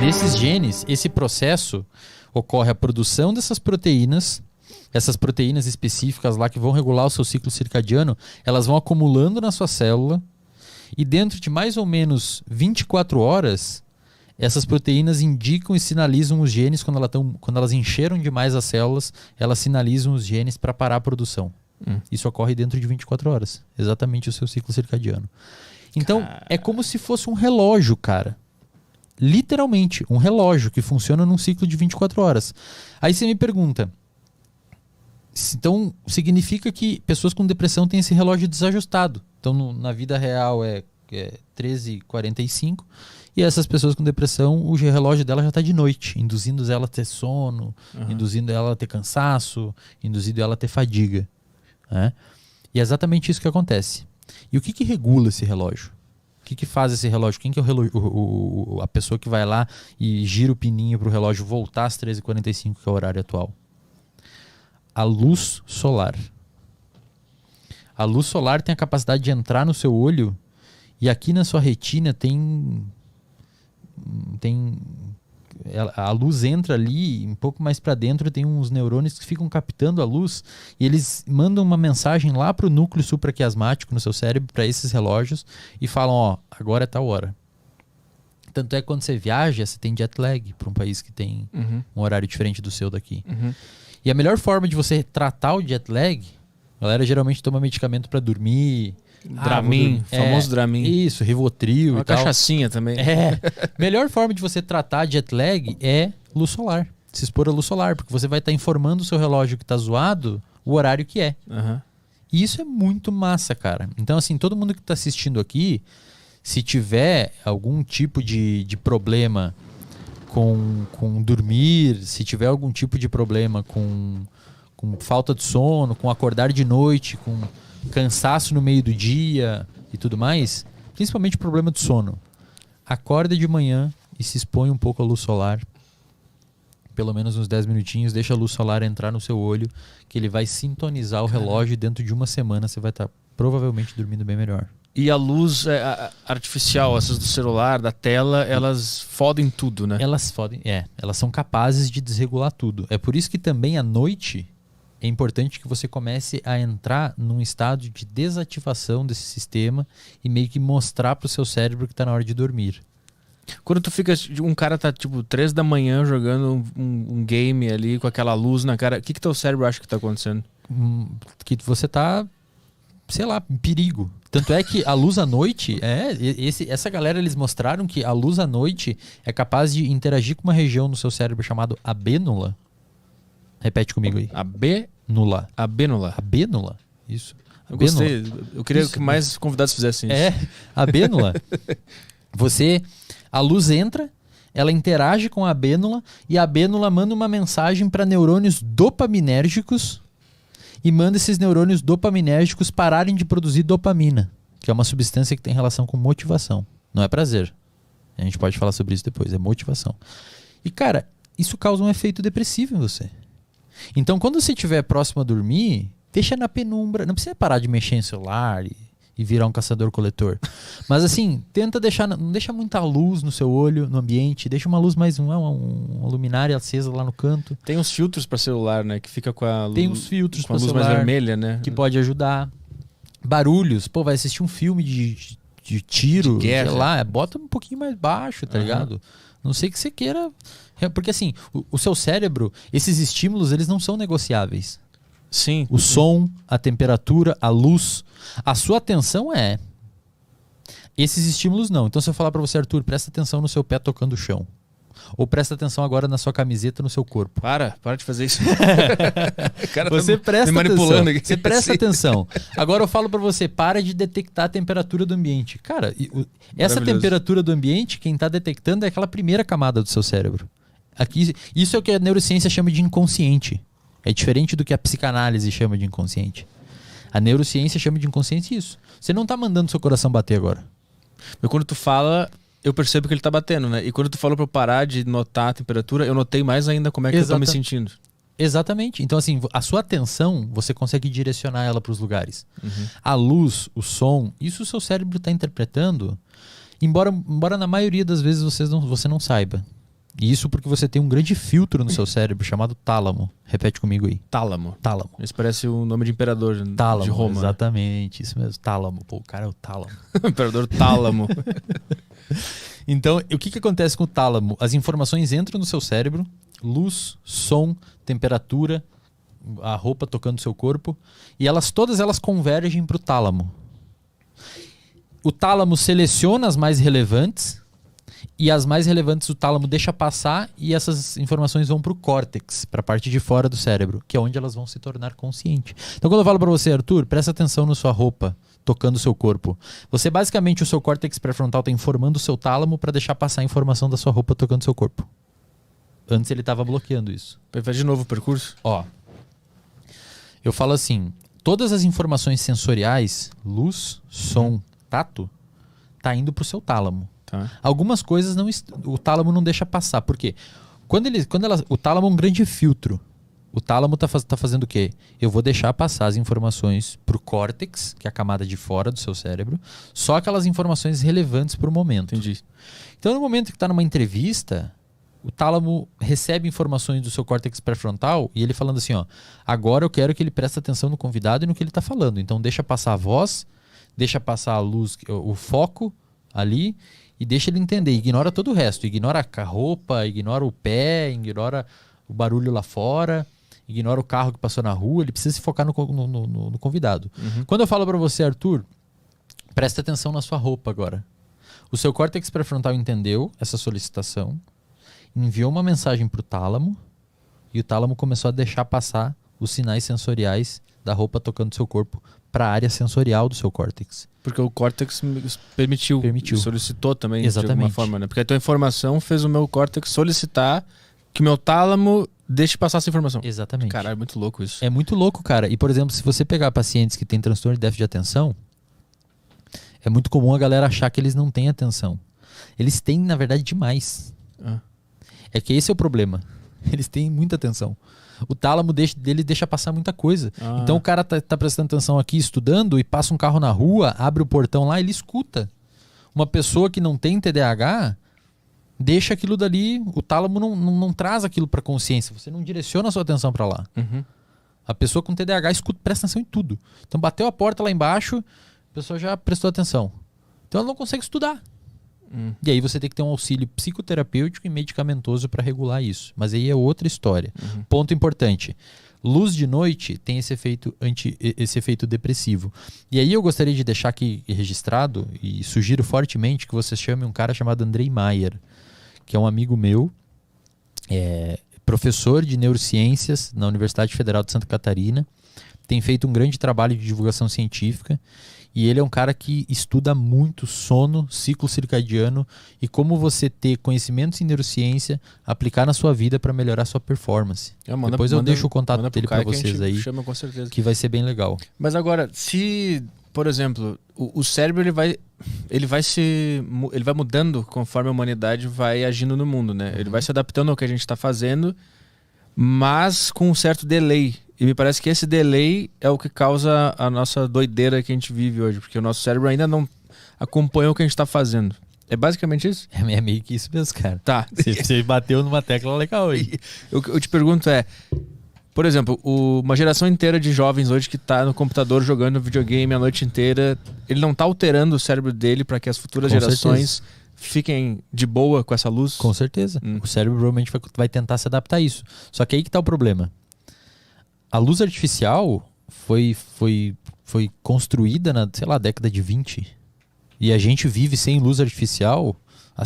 Desses genes, esse processo ocorre a produção dessas proteínas, essas proteínas específicas lá que vão regular o seu ciclo circadiano, elas vão acumulando na sua célula e dentro de mais ou menos 24 horas, essas proteínas indicam e sinalizam os genes quando elas encheram demais as células, elas sinalizam os genes para parar a produção. Isso ocorre dentro de 24 horas, exatamente o seu ciclo circadiano. Então, é como se fosse um relógio, cara. Literalmente, um relógio que funciona num ciclo de 24 horas. Aí você me pergunta, então significa que pessoas com depressão têm esse relógio desajustado. Então, na vida real é 13h45 e essas pessoas com depressão, o relógio dela já está de noite, induzindo ela a ter sono, induzindo ela a ter cansaço, induzindo ela a ter fadiga. Né? E é exatamente isso que acontece. E o que regula esse relógio? O que faz esse relógio? Quem que é o relógio, a pessoa que vai lá e gira o pininho para o relógio voltar às 13h45, que é o horário atual? A luz solar. A luz solar tem a capacidade de entrar no seu olho e aqui na sua retina a luz entra ali, um pouco mais para dentro tem uns neurônios que ficam captando a luz e eles mandam uma mensagem lá para o núcleo supraquiasmático no seu cérebro, para esses relógios, e falam, ó, agora é tal hora. Tanto é que quando você viaja, você tem jet lag para um país que tem um horário diferente do seu daqui. E a melhor forma de você tratar o jet lag, a galera geralmente toma medicamento para dormir... Dramin, famoso Dramin. Isso, Rivotril e tal. Uma cachaçinha também. Melhor forma de você tratar jet lag é luz solar. Se expor à luz solar, porque você vai estar informando o seu relógio que está zoado o horário que é. E isso é muito massa, cara. Então, assim, todo mundo que está assistindo aqui, se tiver algum tipo de problema com dormir, se tiver algum tipo de problema com falta de sono, com acordar de noite, com cansaço no meio do dia e tudo mais, principalmente problema de sono, acorda de manhã e se expõe um pouco à luz solar, pelo menos uns 10 minutinhos, deixa a luz solar entrar no seu olho, que ele vai sintonizar o relógio e dentro de uma semana você vai estar provavelmente dormindo bem melhor. E a luz artificial, essas do celular, da tela, elas fodem tudo, né? Elas fodem, elas são capazes de desregular tudo. É por isso que também à noite é importante que você comece a entrar num estado de desativação desse sistema e meio que mostrar pro seu cérebro que está na hora de dormir. Quando tu fica, um cara tá tipo 3 da manhã jogando um game ali com aquela luz na cara, o que teu cérebro acha que tá acontecendo? Que você tá, sei lá, em perigo. Tanto é que a luz à noite, essa galera, eles mostraram que a luz à noite é capaz de interagir com uma região no seu cérebro chamado abênula. Repete comigo aí. Abênula. Abênula? Isso. Eu gostei. Eu queria que mais convidados fizessem isso. Abênula. A luz entra, ela interage com a abênula e a abênula manda uma mensagem para neurônios dopaminérgicos e manda esses neurônios dopaminérgicos pararem de produzir dopamina, que é uma substância que tem relação com motivação. Não é prazer. A gente pode falar sobre isso depois. É motivação. E, cara, isso causa um efeito depressivo em você. Então, quando você estiver próximo a dormir, deixa na penumbra. Não precisa parar de mexer em celular e virar um caçador-coletor. Mas assim, tenta deixar, não deixa muita luz no seu olho, no ambiente. Deixa uma luz mais, uma luminária acesa lá no canto. Tem uns filtros para celular, né? Que fica com a luz, tem uns filtros com a luz mais vermelha, né? Que pode ajudar. Barulhos. Pô, vai assistir um filme de tiro, de guerra, sei lá, bota um pouquinho mais baixo, tá ligado? Não sei que você queira... Porque assim, o seu cérebro, esses estímulos, eles não são negociáveis. Sim. O som, a temperatura, a luz. A sua atenção é... Esses estímulos não. Então se eu falar pra você, Arthur, presta atenção no seu pé tocando o chão. Ou presta atenção agora na sua camiseta, no seu corpo. Para de fazer isso. Cara, você presta me manipulando atenção. Aqui. Você presta atenção. Agora eu falo pra você, para de detectar a temperatura do ambiente. Cara, essa temperatura do ambiente, quem tá detectando é aquela primeira camada do seu cérebro. Aqui, isso é o que a neurociência chama de inconsciente. É diferente do que a psicanálise chama de inconsciente. A neurociência chama de inconsciente isso. Você não tá mandando seu coração bater agora. Mas quando tu fala, eu percebo que ele tá batendo, né? E quando tu falou pra eu parar de notar a temperatura, eu notei mais ainda como é que eu tô me sentindo. Exatamente. Então, assim, a sua atenção, você consegue direcionar ela pros lugares. A luz, o som, isso o seu cérebro tá interpretando, embora na maioria das vezes você não saiba. E isso porque você tem um grande filtro no seu cérebro chamado tálamo. Repete comigo aí. Tálamo. Tálamo. Isso parece o nome de imperador Tálamo, de Roma. Exatamente, isso mesmo. Tálamo. Pô, o cara é o tálamo. Imperador Tálamo. Então, o que acontece com o tálamo? As informações entram no seu cérebro, luz, som, temperatura, a roupa tocando o seu corpo, e todas elas convergem para o tálamo. O tálamo seleciona as mais relevantes, e as mais relevantes o tálamo deixa passar, e essas informações vão para o córtex, para a parte de fora do cérebro, que é onde elas vão se tornar conscientes. Então, quando eu falo para você, Arthur, presta atenção na sua roupa, tocando o seu corpo. Basicamente, o seu córtex pré-frontal está informando o seu tálamo para deixar passar a informação da sua roupa tocando o seu corpo. Antes ele estava bloqueando isso. Faz de novo o percurso? Ó, eu falo assim, todas as informações sensoriais, luz, som, tato, tá indo pro seu tálamo. Tá. Algumas coisas o tálamo não deixa passar. Por quê? O tálamo é um grande filtro. O tálamo tá fazendo o quê? Eu vou deixar passar as informações pro córtex, que é a camada de fora do seu cérebro, só aquelas informações relevantes pro momento. Entendi. Então, no momento que tá numa entrevista, o tálamo recebe informações do seu córtex pré-frontal e ele falando assim, ó, agora eu quero que ele preste atenção no convidado e no que ele tá falando. Então, deixa passar a voz, deixa passar a luz, o foco ali e deixa ele entender. Ignora todo o resto. Ignora a roupa, ignora o pé, ignora o barulho lá fora, ignora o carro que passou na rua. Ele precisa se focar no convidado. Uhum. Quando eu falo para você, Arthur, presta atenção na sua roupa agora. O seu córtex pré-frontal entendeu essa solicitação, enviou uma mensagem para o tálamo e o tálamo começou a deixar passar os sinais sensoriais da roupa tocando seu corpo para a área sensorial do seu córtex. Porque o córtex permitiu. Solicitou também. Exatamente. De alguma forma, né? Porque a tua informação fez o meu córtex solicitar que o meu tálamo deixe passar essa informação. Exatamente. Caralho, é muito louco isso. É muito louco, cara. E, por exemplo, se você pegar pacientes que têm transtorno de déficit de atenção, é muito comum a galera achar que eles não têm atenção. Eles têm, na verdade, demais. É que esse é o problema. Eles têm muita atenção. O tálamo dele deixa passar muita coisa. Então o cara tá prestando atenção aqui, estudando, e passa um carro na rua, abre o portão lá, ele escuta. Uma pessoa que não tem TDAH deixa aquilo dali, o tálamo não traz aquilo para consciência. Você não direciona a sua atenção para lá. Uhum. A pessoa com TDAH escuta, presta atenção em tudo. Então bateu a porta lá embaixo, a pessoa já prestou atenção. Então ela não consegue estudar. E aí você tem que ter um auxílio psicoterapêutico e medicamentoso para regular isso. Mas aí é outra história. Ponto importante. Luz de noite tem esse efeito depressivo. E aí eu gostaria de deixar aqui registrado, e sugiro fortemente que você chame um cara chamado Andrei Maier, que é um amigo meu, professor de neurociências na Universidade Federal de Santa Catarina, tem feito um grande trabalho de divulgação científica. E ele é um cara que estuda muito sono, ciclo circadiano e como você ter conhecimentos em neurociência, aplicar na sua vida para melhorar a sua performance. Depois eu deixo o contato dele para vocês aí, chama com certeza. Que vai ser bem legal. Mas agora, se, por exemplo, o cérebro ele vai mudando conforme a humanidade vai agindo no mundo, né? Ele vai se adaptando ao que a gente está fazendo, mas com um certo delay. E me parece que esse delay é o que causa a nossa doideira que a gente vive hoje. Porque o nosso cérebro ainda não acompanha o que a gente está fazendo. É basicamente isso? É meio que isso mesmo, cara. Tá. Você bateu numa tecla legal aí. Eu te pergunto por exemplo, uma geração inteira de jovens hoje que está no computador jogando videogame a noite inteira, ele não está alterando o cérebro dele para que as futuras gerações fiquem de boa com essa luz? Com certeza. O cérebro provavelmente vai tentar se adaptar a isso. Só que aí que está o problema. A luz artificial foi construída na, década de 20. E a gente vive sem luz artificial há,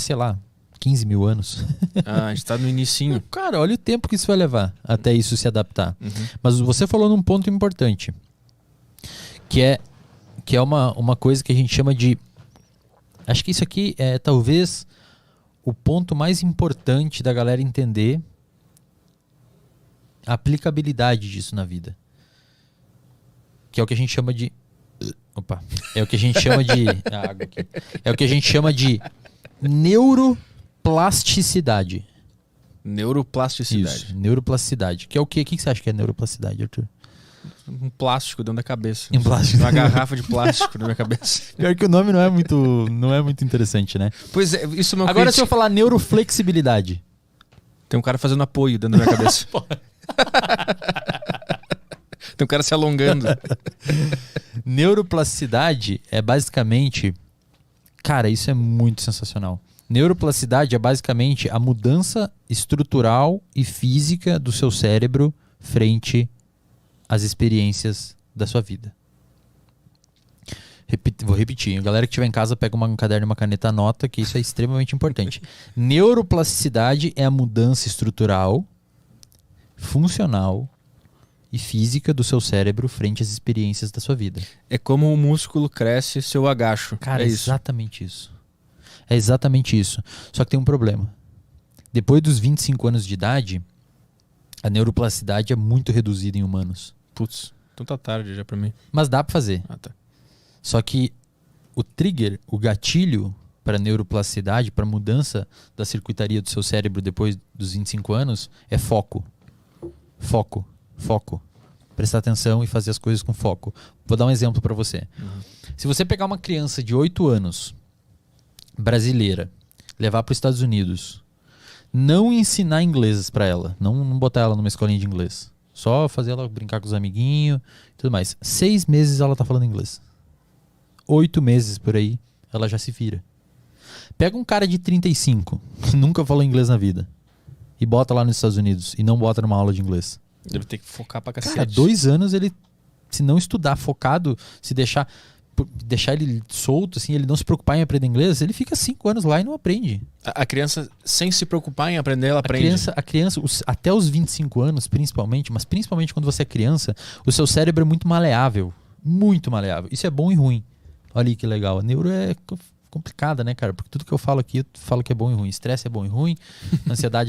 15 mil anos. A gente tá no inicinho. Cara, olha o tempo que isso vai levar até isso se adaptar. Mas você falou num ponto importante. Que é uma coisa que a gente chama de... Acho que isso aqui é talvez o ponto mais importante da galera entender a aplicabilidade disso na vida. Que é o que a gente chama de... É o que a gente chama de... A água aqui. É o que a gente chama de neuroplasticidade. Neuroplasticidade. Isso, neuroplasticidade. Que é o quê? O que você acha que é neuroplasticidade, Arthur? Um plástico dentro da cabeça. Um plástico. Uma garrafa de plástico na minha cabeça. Pior que o nome não é muito interessante, né? Pois é, isso é uma Agora se eu falar neuroflexibilidade. Tem um cara fazendo apoio dentro da minha cabeça. Tem um cara se alongando. Neuroplasticidade é basicamente... Cara, isso é muito sensacional. Neuroplasticidade é basicamente a mudança estrutural e física do seu cérebro frente às experiências da sua vida. Vou repetir. A galera que estiver em casa, pega um caderno e uma caneta, anota, que isso é extremamente importante. Neuroplasticidade é a mudança estrutural, funcional e física do seu cérebro frente às experiências da sua vida. É como o músculo cresce se eu agacho. Cara, é exatamente isso. É exatamente isso. Só que tem um problema. Depois dos 25 anos de idade, a neuroplasticidade é muito reduzida em humanos. Putz, então tá tarde já pra mim. Mas dá pra fazer. Ah, tá. Só que o trigger, o gatilho para neuroplasticidade, para mudança da circuitaria do seu cérebro depois dos 25 anos, é foco. Foco. Foco. Prestar atenção e fazer as coisas com foco. Vou dar um exemplo para você. Se você pegar uma criança de 8 anos, brasileira, levar para os Estados Unidos, não ensinar inglês para ela, não botar ela numa escolinha de inglês, só fazer ela brincar com os amiguinhos e tudo mais. 6 meses ela tá falando inglês. 8 meses por aí, ela já se vira. Pega um cara de 35, que nunca falou inglês na vida, e bota lá nos Estados Unidos, e não bota numa aula de inglês. Deve ter que focar pra cacete. Cara, 2 anos ele, se não estudar focado, se deixar ele solto, assim, ele não se preocupar em aprender inglês, ele fica 5 anos lá e não aprende. A criança, sem se preocupar em aprender, ela aprende. A criança até os 25 anos, principalmente, mas principalmente quando você é criança, o seu cérebro é muito maleável. Muito maleável. Isso é bom e ruim. Olha aí que legal. A neuro é complicada, né, cara? Porque tudo que eu falo aqui, eu falo que é bom e ruim. Estresse é bom e ruim, ansiedade